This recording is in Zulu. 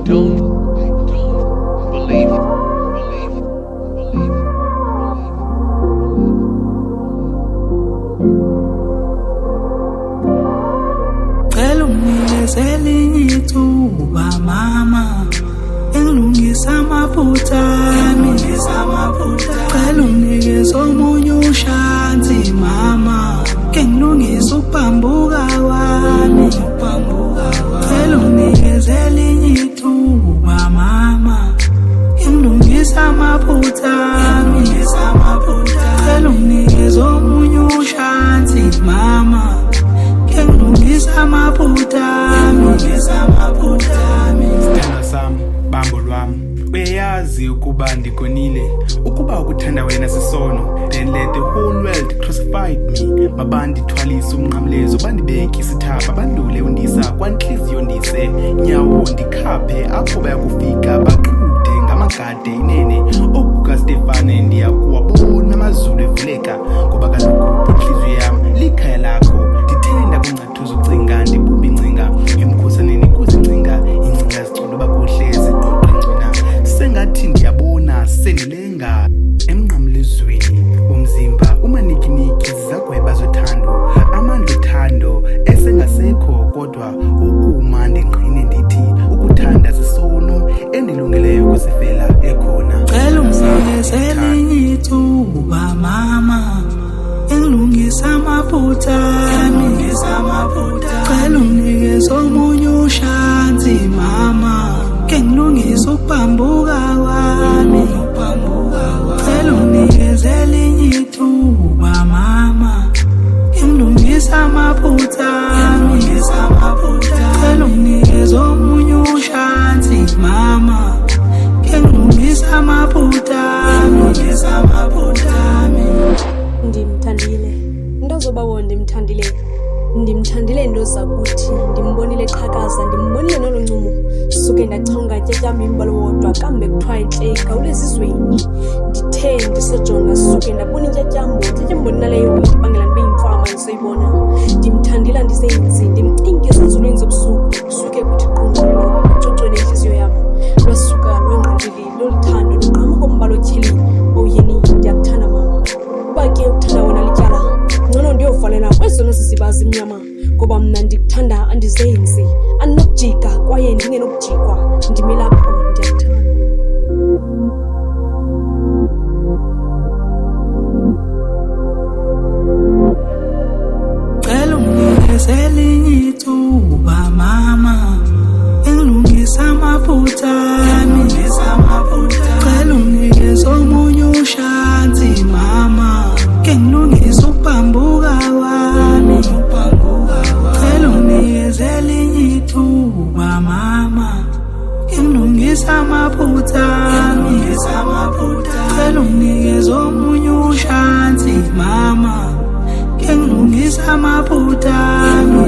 don't believe. Cela ungikezele ithuba mama, engilungisa amaphutha ami. Cela unikeze omunye ushansi mama, ngilungisa ukuphambuka kwami. Cela unikezele ithuba mama, ngilungisa amaphutha ami. Cela unikeze omunye ushansi mama, ngilungisa amaphutha ami. Sithando sami, bambo lwami, uyayazi ukuba ndigonile, ukuba ukuthanda wena sisono. Then let the whole world crucified me. Mabandithwalise umnqamlezo, bandibeke isithapa, bandule undisa kwanhliziyo ndise nyawo ndikhaphe apho bayakufika baqhude ngamagade inene. OkukaStefane ndiyakuwabona amazulu evuleka, ngoba kaloku inhliziyo yam likhaya lakho. Ndithenda kungcathuza ukucinga, ndibumba ingcinga emkhosaneni kuzincinga. Ingcinga zicula bakuhle ziqoqe ngcina, sengathi ndiyabona sendilenga emnqamlezweni womzimba. Umanikiniki zizagweba zothando, amandla othando esengasekho, kodwa ukuma ndingqine ndithi ukuthanda sisono endilungileyo kusifela ekhona. Cela ungikezele ithuba mama, engilungisa amaphutha ami. Cela unikeze omunye ushansi mama, ngilungisa ukuphambuka kwami. Cela unikezele ithuba mama, ngilungisa amaphutha ami. Cela unikeze omunye ushansi mama, ngilungisa amaphutha ami. Ndimthandile into zobawo, ndimthandile into zakuthi ndimbonile eqhakaza, ndimbonile nolo ncumo. Suke ndachonga tyatyam imbalo wodwa kambe kuthiwa intleka ulezizweni. Ndithe ndisojonga suke ndabona intyatyambo naleyo indibangela ndibe yimfama ndisoyibona. Ndimthandile ndizenzi, ndimcinga ezinzulwini zobusuku. Suke kuthi qunqolo ecocweni intliziyo yam, lwasuka lwengqondile loluthando luqama kombala otyheli. Oyeni ndiyakuthanda mama, uba ke ukuthanda wena lityala, ngcono ndiyovalela kwezona ziziba zimnyama. Ngoba mna ndikuthanda andizenzi, andinokujika kwaye ndingenokujikwa. Ndime lapho ndiyakuthanda. Cela ungikezele ithuba mama, engilungisa amaphutha ami. Cela unikeze omunye ushansi mama, ngilungisa ukuphambuka kwami. Cela unikezele ithuba mama, ngilungisa amaphutha ami. Cela unikeze omunye ushansi mama, ngilungisa amaphutha ami.